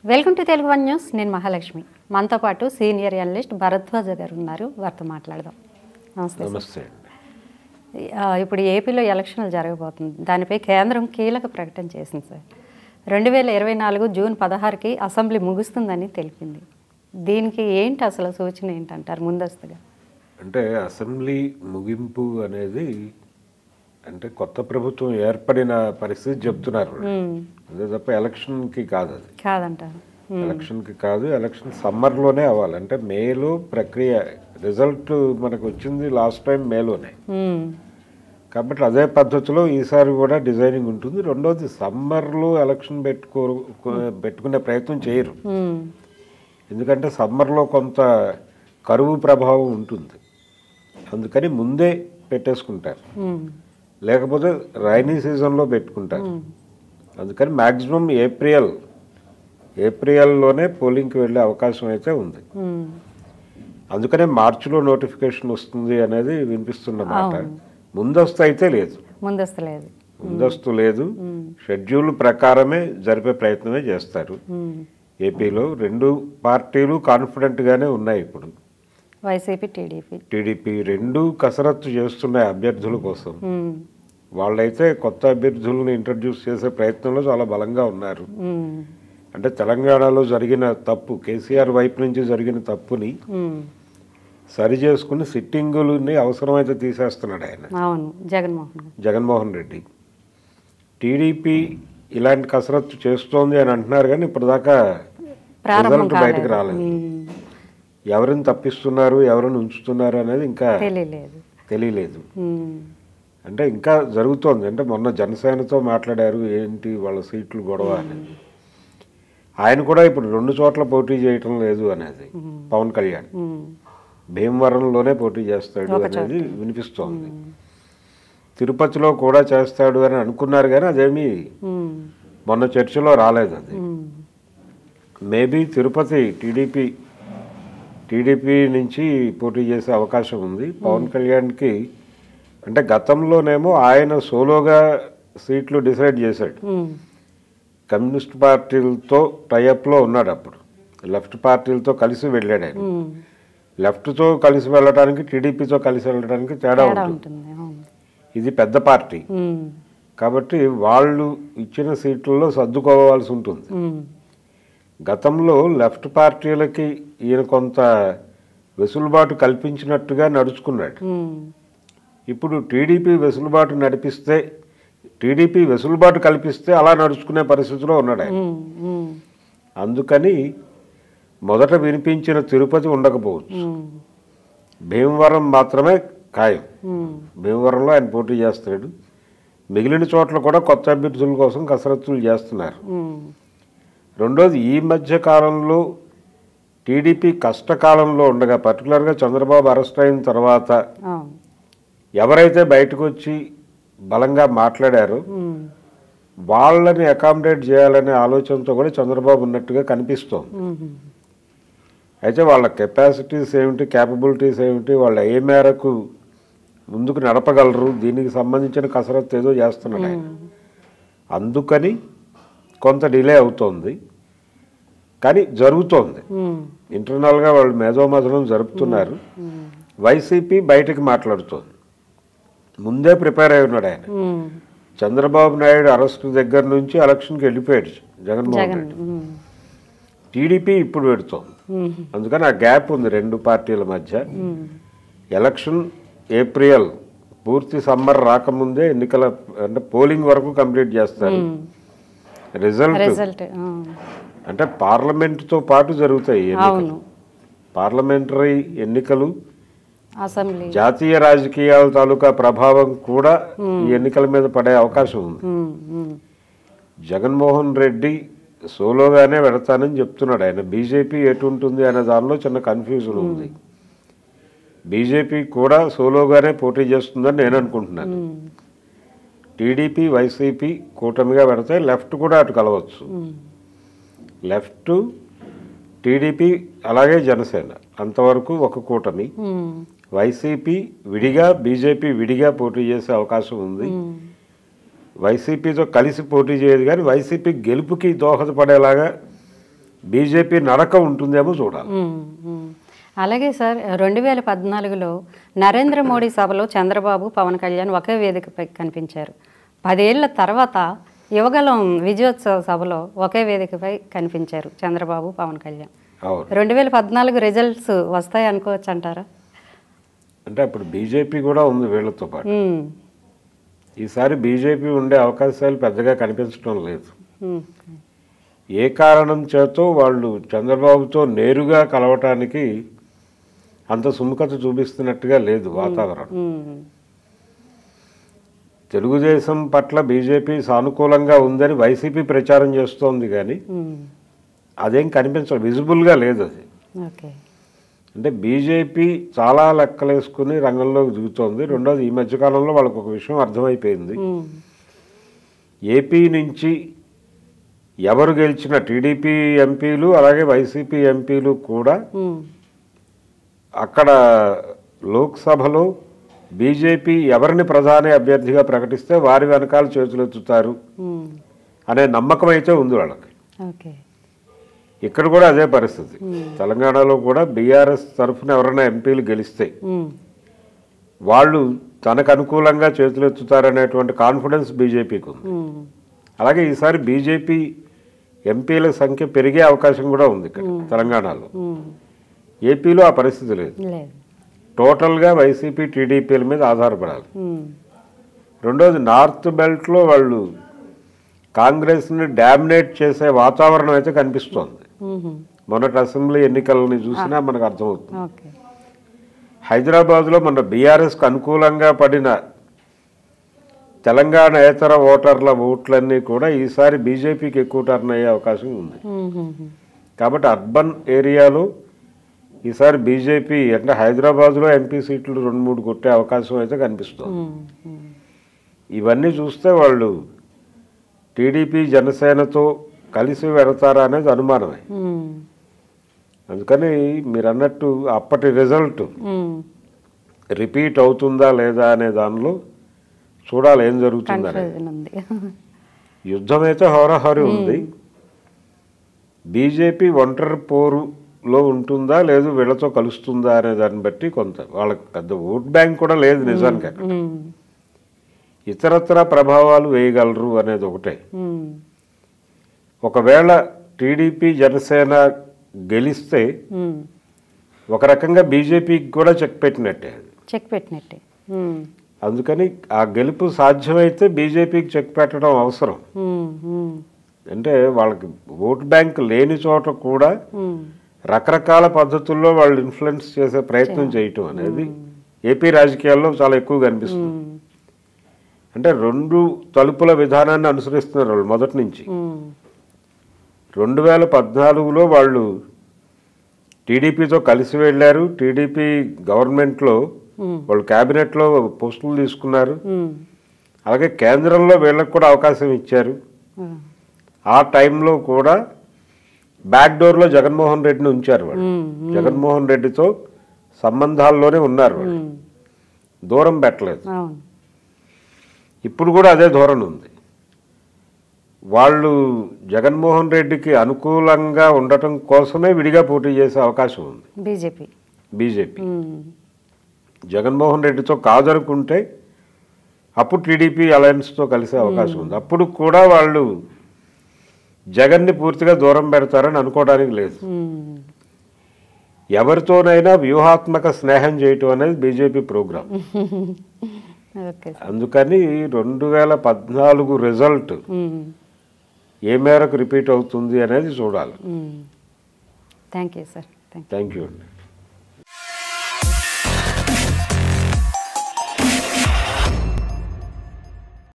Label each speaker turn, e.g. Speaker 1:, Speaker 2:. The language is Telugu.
Speaker 1: Welcome to Telugu one news. నేను మహాలక్ష్మి. మనతో పాటు సీనియర్ అనలిస్ట్ భరద్వాజ గారు ఉన్నారు. వారితో మాట్లాడదాం.
Speaker 2: నమస్తే.
Speaker 1: ఇప్పుడు ఏపీలో ఎలక్షన్లు జరగబోతుంది. దానిపై కేంద్రం కీలక ప్రకటన చేసింది సార్. 2024 జూన్ 16కి అసెంబ్లీ ముగుస్తుందని తెలిపింది. దీనికి ఏంటి అసలు సూచన ఏంటంటారు ముందస్తుగా?
Speaker 2: అంటే అసెంబ్లీ ముగింపు అనేది అంటే కొత్త ప్రభుత్వం ఏర్పడిన పరిస్థితి చెప్తున్నారు. అదే తప్ప ఎలక్షన్కి కాదు, అది
Speaker 1: కాదంటారు.
Speaker 2: ఎలక్షన్కి కాదు, ఎలక్షన్ సమ్మర్లోనే అవ్వాలి. అంటే మేలో ప్రక్రియ రిజల్ట్ మనకు వచ్చింది లాస్ట్ టైం మేలోనే, కాబట్టి అదే పద్ధతిలో ఈసారి కూడా డిజైనింగ్ ఉంటుంది. రెండోది సమ్మర్లో ఎలక్షన్ పెట్టుకునే ప్రయత్నం చేయరు, ఎందుకంటే సమ్మర్లో కొంత కరువు ప్రభావం ఉంటుంది, అందుకని ముందే పెట్టేసుకుంటారు. లేకపోతే రైనీ సీజన్లో పెట్టుకుంటారు. అందుకని మ్యాక్సిమం ఏప్రిల్లోనే పోలింగ్కి వెళ్ళే అవకాశం అయితే ఉంది. అందుకనే మార్చిలో నోటిఫికేషన్ వస్తుంది అనేది వినిపిస్తున్నమాట. ముందస్తు అయితే లేదు, ముందస్తు లేదు. షెడ్యూల్ ప్రకారమే జరిపే ప్రయత్నమే చేస్తారు. ఏపీలో రెండు పార్టీలు కాన్ఫిడెంట్గానే ఉన్నాయి. ఇప్పుడు
Speaker 1: వైసీపీ
Speaker 2: టీడీపీ రెండు కసరత్తు చేస్తున్నాయి అభ్యర్థుల కోసం. వాళ్ళైతే కొత్త అభ్యర్థులను ఇంట్రడ్యూస్ చేసే ప్రయత్నంలో చాలా బలంగా ఉన్నారు. అంటే తెలంగాణలో జరిగిన తప్పు, కేసీఆర్ వైపు నుంచి జరిగిన తప్పుని సరి చేసుకుని సిట్టింగులని అవసరమైతే తీసేస్తున్నాడు ఆయన, జగన్మోహన్ రెడ్డి. టీడీపీ ఇలాంటి కసరత్తు చేస్తోంది అని అంటున్నారు, కానీ ఇప్పటిదాకా రిజల్ట్ బయటకు రాలేదు. ఎవరిని తప్పిస్తున్నారు, ఎవరిని ఉంచుతున్నారు అనేది ఇంకా తెలియలేదు. అంటే ఇంకా జరుగుతోంది. అంటే మొన్న జనసేనతో మాట్లాడారు, ఏంటి వాళ్ళ సీట్లు గొడవ అనేది. ఆయన కూడా ఇప్పుడు 2 చోట్ల పోటీ చేయటం లేదు అనేది. పవన్ కళ్యాణ్ భీమవరంలోనే పోటీ చేస్తాడు అనేది వినిపిస్తోంది. తిరుపతిలో కూడా చేస్తాడు అని అనుకున్నారు, కానీ అదేమీ మొన్న చర్చలో రాలేదు. అది మేబీ తిరుపతి టీడీపీ నుంచి పోటీ చేసే అవకాశం ఉంది. పవన్ కళ్యాణ్కి అంటే గతంలోనేమో ఆయన సోలోగా సీట్లు డిసైడ్ చేశాడు. కమ్యూనిస్ట్ పార్టీలతో టైఅప్లో ఉన్నాడు. అప్పుడు లెఫ్ట్ పార్టీలతో కలిసి వెళ్ళాడు ఆయన. లెఫ్ట్తో కలిసి వెళ్ళడానికి, టీడీపీతో కలిసి వెళ్ళడానికి తేడా ఉంటుంది. ఇది పెద్ద పార్టీ కాబట్టి వాళ్ళు ఇచ్చిన సీట్లలో సర్దుకోవాల్సి ఉంటుంది. గతంలో లెఫ్ట్ పార్టీలకి ఈయన కొంత వెసులుబాటు కల్పించినట్టుగా నడుచుకున్నాడు. ఇప్పుడు టీడీపీ వెసులుబాటు కల్పిస్తే అలా నడుచుకునే పరిస్థితిలో ఉన్నాడు ఆయన. అందుకని మొదట వినిపించిన తిరుపతి ఉండకపోవచ్చు, భీమవరం మాత్రమే ఖాయం. భీమవరంలో ఆయన పోటీ చేస్తాడు. మిగిలిన చోట్ల కూడా కొత్త అభ్యర్థుల కోసం కసరత్తులు చేస్తున్నారు. రెండోది, ఈ మధ్య కాలంలో టీడీపీ కష్టకాలంలో ఉండగా, పర్టికులర్గా చంద్రబాబు అరెస్ట్ అయిన తర్వాత ఎవరైతే బయటకు వచ్చి బలంగా మాట్లాడారో వాళ్ళని అకామిడేట్ చేయాలనే ఆలోచనతో కూడా చంద్రబాబు ఉన్నట్టుగా కనిపిస్తోంది. అయితే వాళ్ళ కెపాసిటీస్ ఏమిటి, క్యాపబిలిటీస్ ఏమిటి, వాళ్ళు ఏ మేరకు ముందుకు నడపగలరు, దీనికి సంబంధించిన కసరత్తు ఏదో చేస్తున్నాడు ఆయన. అందుకని కొంత డిలే అవుతోంది, కానీ జరుగుతోంది. ఇంటర్నల్గా వాళ్ళు మేధోమథనం జరుపుతున్నారు. వైసీపీ బయటకు మాట్లాడుతోంది. ముందే ప్రిపేర్ అయి ఉన్నాడు ఆయన. చంద్రబాబు నాయుడు అరెస్ట్ దగ్గర నుంచి ఎలక్షన్కి వెళ్ళిపోయాడు జగన్మోహన్ రెడ్డి. టీడీపీ ఇప్పుడు పెడుతోంది. అందుకని ఆ గ్యాప్ ఉంది రెండు పార్టీల మధ్య. ఎలక్షన్ ఏప్రిల్ పూర్తి సమ్మర్ రాకముందే ఎన్నికల అంటే పోలింగ్ వరకు కంప్లీట్ చేస్తారు. రిజల్ట్ అంటే పార్లమెంటుతో పాటు జరుగుతాయి ఎన్నికలు. పార్లమెంటరీ ఎన్నికలు, జాతీయ రాజకీయాల తాలూకా ప్రభావం కూడా ఈ ఎన్నికల మీద పడే అవకాశం ఉంది. జగన్మోహన్ రెడ్డి సోలోగానే పెడతానని చెప్తున్నాడు ఆయన. బీజేపీ ఎటు ఉంటుంది అనే దానిలో చిన్న కన్ఫ్యూజన్ ఉంది. బీజేపీ కూడా సోలోగానే పోటీ చేస్తుందని నేను అనుకుంటున్నాను. టీడీపీ వైసీపీ కూటమిగా పెడితే లెఫ్ట్ కూడా అటు కలవచ్చు. లెఫ్ట్, టీడీపీ అలాగే జనసేన అంతవరకు ఒక కూటమి. వైసీపీ విడిగా, బీజేపీ విడిగా పోటీ చేసే అవకాశం ఉంది. వైసీపీతో కలిసి పోటీ చేయదు, కానీ వైసీపీ గెలుపుకి దోహదపడేలాగా బీజేపీ నడక ఉంటుందేమో చూడాలి.
Speaker 1: అలాగే సార్ 2014లో నరేంద్ర మోడీ సభలో చంద్రబాబు పవన్ కళ్యాణ్ ఒకే వేదికపై కనిపించారు. 10 ఏళ్ల తర్వాత యువగలం విజయోత్సవ సభలో ఒకే వేదికపై కనిపించారు చంద్రబాబు పవన్ కళ్యాణ్. 2014 రిజల్ట్స్ వస్తాయి అనుకోవచ్చు అంటారా?
Speaker 2: అంటే అప్పుడు బీజేపీ కూడా ఉంది వీళ్ళతో పాటు. ఈసారి బీజేపీ ఉండే అవకాశాలు పెద్దగా కనిపించడం లేదు. ఏ కారణం చేతో వాళ్ళు చంద్రబాబుతో నేరుగా కలవటానికి అంత సుముఖత చూపిస్తున్నట్టుగా లేదు వాతావరణం. తెలుగుదేశం పట్ల బీజేపీ సానుకూలంగా ఉందని వైసీపీ ప్రచారం చేస్తోంది, కానీ అదేం కనిపించదు, విజిబుల్గా లేదు అది. అంటే బీజేపీ చాలా లెక్కలేసుకుని రంగంలోకి దిగుతోంది. రెండోది, ఈ మధ్యకాలంలో వాళ్ళకు ఒక విషయం అర్థమైపోయింది. ఏపీ నుంచి ఎవరు గెలిచిన టీడీపీ ఎంపీలు అలాగే వైసీపీ ఎంపీలు కూడా అక్కడ లోక్సభలో బీజేపీ ఎవరిని ప్రధాని అభ్యర్థిగా ప్రకటిస్తే వారి వెనకాల చేతులెత్తుతారు అనే నమ్మకం అయితే ఉంది వాళ్ళకి. ఇక్కడ కూడా అదే పరిస్థితి. తెలంగాణలో కూడా బీఆర్ఎస్ తరఫున ఎవరైనా ఎంపీలు గెలిస్తే వాళ్ళు తనకు అనుకూలంగా చేతులెత్తుతారనేటువంటి కాన్ఫిడెన్స్ బీజేపీకి ఉంది. అలాగే ఈసారి బీజేపీ ఎంపీల సంఖ్య పెరిగే అవకాశం కూడా ఉంది ఇక్కడ తెలంగాణలో. ఏపీలో ఆ పరిస్థితి లేదు. టోటల్గా వైసీపీ టీడీపీల మీద ఆధారపడాలి. రెండోది, నార్త్ బెల్ట్లో వాళ్ళు కాంగ్రెస్ని డామినేట్ చేసే వాతావరణం అయితే కనిపిస్తోంది. మొన్నటి అసెంబ్లీ ఎన్నికలని చూసినా మనకు అర్థమవుతుంది. హైదరాబాద్లో మన బీఆర్ఎస్కి అనుకూలంగా పడిన తెలంగాణేతర ఓటర్ల ఓట్లన్నీ కూడా ఈసారి బీజేపీకి ఎక్కువ టర్న్ అయ్యే అవకాశం ఉంది. కాబట్టి అర్బన్ ఏరియాలో ఈసారి బీజేపీ అంటే హైదరాబాద్లో ఎంపీ సీట్లు 2-3 కొట్టే అవకాశం అయితే కనిపిస్తుంది. ఇవన్నీ చూస్తే వాళ్ళు టీడీపీ జనసేనతో కలిసి వెళతారా అనేది అనుమానమే. అందుకని మీరు అన్నట్టు అప్పటి రిజల్ట్ రిపీట్ అవుతుందా లేదా అనే దానిలో చూడాలి ఏం జరుగుతుందని. యుద్ధం అయితే హోరాహోరీ ఉంది. బీజేపీ ఒంటరి పోరులో ఉంటుందా లేదు వీళ్ళతో కలుస్తుందా అనే దాన్ని బట్టి కొంత వాళ్ళకి పెద్ద ఓట్ బ్యాంక్ కూడా లేదు నిజానికి. అక్కడ ఇతరత్ర ప్రభావాలు వేయగలరు అనేది ఒకటే. ఒకవేళ టీడీపీ జనసేన గెలిస్తే ఒక రకంగా బీజేపీకి కూడా చెక్ పెట్టినట్టే. అందుకని ఆ గెలుపు సాధ్యమైతే బీజేపీకి చెక్ పెట్టడం అవసరం. అంటే వాళ్ళకి ఓట్ బ్యాంక్ లేని చోట కూడా రకరకాల పద్ధతుల్లో వాళ్ళు ఇన్ఫ్లుయెన్స్ చేసే ప్రయత్నం చేయటం అనేది ఏపీ రాజకీయాల్లో చాలా ఎక్కువ కనిపిస్తుంది. అంటే 2 తలుపుల విధానాన్ని అనుసరిస్తున్నారు వాళ్ళు మొదటి నుంచి. 2014లో వాళ్ళు టీడీపీతో కలిసి వెళ్ళారు. టీడీపీ గవర్నమెంట్లో వాళ్ళు క్యాబినెట్లో పోస్టులు తీసుకున్నారు. అలాగే కేంద్రంలో వీళ్ళకి కూడా అవకాశం ఇచ్చారు. ఆ టైంలో కూడా బ్యాక్ డోర్లో జగన్మోహన్ రెడ్డిని ఉంచారు వాళ్ళు. జగన్మోహన్ రెడ్డితో సంబంధాల్లోనే ఉన్నారు వాళ్ళు, దూరం పెట్టలేదు. ఇప్పుడు కూడా అదే ధోరణి ఉంది. వాళ్ళు జగన్మోహన్ రెడ్డికి అనుకూలంగా ఉండటం కోసమే విడిగా పోటీ చేసే అవకాశం ఉంది బీజేపీ. జగన్మోహన్ రెడ్డితో కాదనుకుంటే అప్పుడు టీడీపీ అలయన్స్తో కలిసే అవకాశం ఉంది. అప్పుడు కూడా వాళ్ళు జగన్ని పూర్తిగా దూరం పెడతారని అనుకోవడానికి లేదు. ఎవరితోనైనా వ్యూహాత్మక స్నేహం చేయటం అనేది బీజేపీ ప్రోగ్రాం. అందుకని 2014 రిజల్ట్ ఏ మేరకు రిపీట్ అవుతుంది అనేది చూడాలి.
Speaker 1: Thank you sir.
Speaker 2: Thank you అండి.